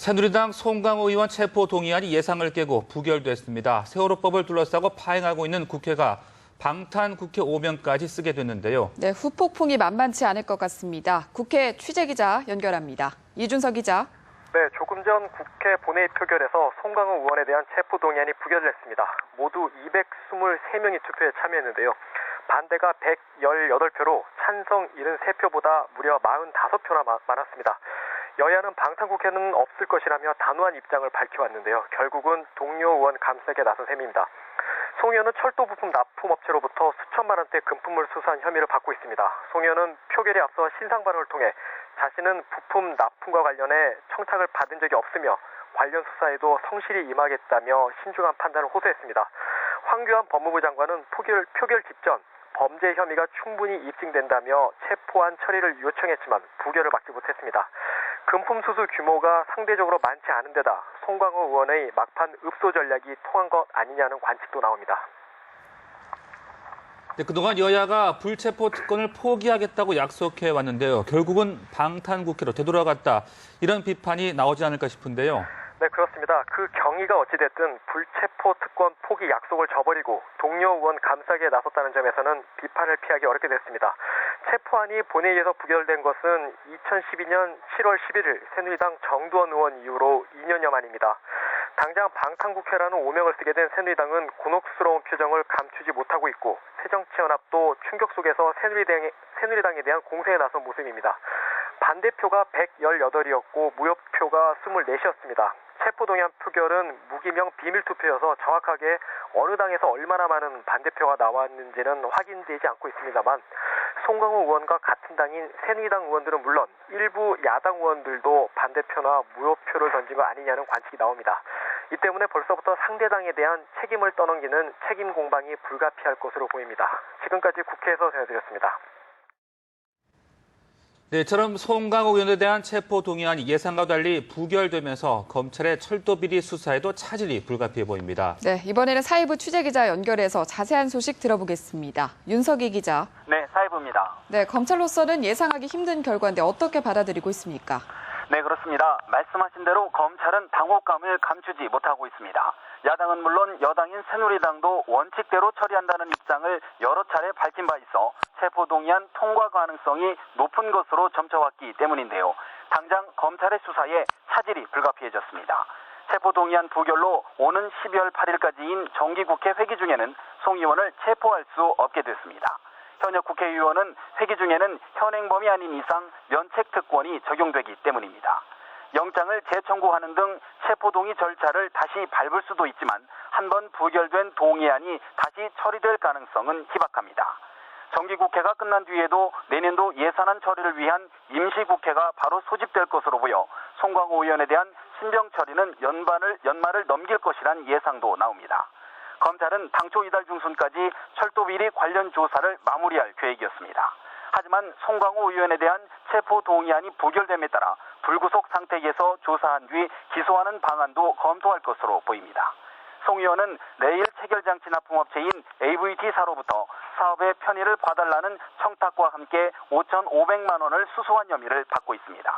새누리당 송강호 의원 체포 동의안이 예상을 깨고 부결됐습니다. 세월호법을 둘러싸고 파행하고 있는 국회가 방탄국회 오명까지 쓰게 됐는데요. 네, 후폭풍이 만만치 않을 것 같습니다. 국회 취재기자 연결합니다. 이준석 기자. 네, 조금 전 국회 본회의 표결에서 송강호 의원에 대한 체포 동의안이 부결됐습니다. 모두 223명이 투표에 참여했는데요. 반대가 118표로 찬성 73표보다 무려 45표나 많았습니다. 여야는 방탄국회는 없을 것이라며 단호한 입장을 밝혀왔는데요. 결국은 동료 의원 감싸게 나선 셈입니다. 송 의원은 철도 부품 납품업체로부터 수천만 원대 금품을 수수한 혐의를 받고 있습니다. 송 의원은 표결에 앞서 신상 발언을 통해 자신은 부품 납품과 관련해 청탁을 받은 적이 없으며 관련 수사에도 성실히 임하겠다며 신중한 판단을 호소했습니다. 황교안 법무부 장관은 표결 직전 범죄 혐의가 충분히 입증된다며 체포안 처리를 요청했지만 부결을 막지 못했습니다. 금품 수수 규모가 상대적으로 많지 않은 데다 송강호 의원의 막판 읍소 전략이 통한 것 아니냐는 관측도 나옵니다. 네, 그동안 여야가 불체포 특권을 포기하겠다고 약속해 왔는데요. 결국은 방탄국회로 되돌아갔다. 이런 비판이 나오지 않을까 싶은데요. 네, 그렇습니다. 그 경위가 어찌됐든 불체포 특권 포기 약속을 저버리고 동료 의원 감싸기에 나섰다는 점에서는 비판을 피하기 어렵게 됐습니다. 체포안이 본회의에서 부결된 것은 2012년 7월 11일 새누리당 정두원 의원 이후로 2년여 만입니다. 당장 방탄국회라는 오명을 쓰게 된 새누리당은 곤혹스러운 표정을 감추지 못하고 있고 새정치연합도 충격 속에서 새누리당에 대한 공세에 나선 모습입니다. 반대표가 118이었고 무효표가 24이었습니다. 체포동의안 표결은 무기명 비밀투표여서 정확하게 어느 당에서 얼마나 많은 반대표가 나왔는지는 확인되지 않고 있습니다만 송강호 의원과 같은 당인 새누리당 의원들은 물론 일부 야당 의원들도 반대표나 무효표를 던진 거 아니냐는 관측이 나옵니다. 이 때문에 벌써부터 상대당에 대한 책임을 떠넘기는 책임 공방이 불가피할 것으로 보입니다. 지금까지 국회에서 전해드렸습니다. 네, 이처럼 송강호 의원에 대한 체포 동의안이 예상과 달리 부결되면서 검찰의 철도 비리 수사에도 차질이 불가피해 보입니다. 네, 이번에는 사회부 취재기자 연결해서 자세한 소식 들어보겠습니다. 윤석희 기자. 네, 사회부입니다. 네, 검찰로서는 예상하기 힘든 결과인데 어떻게 받아들이고 있습니까? 네, 그렇습니다. 말씀하신 대로 검찰은 당혹감을 감추지 못하고 있습니다. 야당은 물론 여당인 새누리당도 원칙대로 처리한다는 입장을 여러 차례 밝힌 바 있어 체포동의안 통과 가능성이 높은 것으로 점쳐왔기 때문인데요. 당장 검찰의 수사에 차질이 불가피해졌습니다. 체포동의안 부결로 오는 12월 8일까지인 정기국회 회기 중에는 송 의원을 체포할 수 없게 됐습니다. 현역 국회의원은 회기 중에는 현행범이 아닌 이상 면책특권이 적용되기 때문입니다. 영장을 재청구하는 등 체포동의 절차를 다시 밟을 수도 있지만 한번 부결된 동의안이 다시 처리될 가능성은 희박합니다. 정기국회가 끝난 뒤에도 내년도 예산안 처리를 위한 임시국회가 바로 소집될 것으로 보여 송강호 의원에 대한 신병 처리는 연말을 넘길 것이란 예상도 나옵니다. 검찰은 당초 이달 중순까지 철도 비리 관련 조사를 마무리할 계획이었습니다. 하지만 송강호 의원에 대한 체포 동의안이 부결됨에 따라 불구속 상태에서 조사한 뒤 기소하는 방안도 검토할 것으로 보입니다. 송 의원은 내일 체결장치 납품업체인 AVT사로부터 사업의 편의를 봐달라는 청탁과 함께 5,500만 원을 수수한 혐의를 받고 있습니다.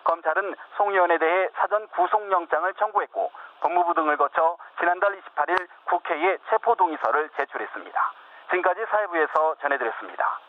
검찰은 송 의원에 대해 사전 구속영장을 청구했고 법무부 등을 거쳐 지난달 28일 국회에 체포동의서를 제출했습니다. 지금까지 사회부에서 전해드렸습니다.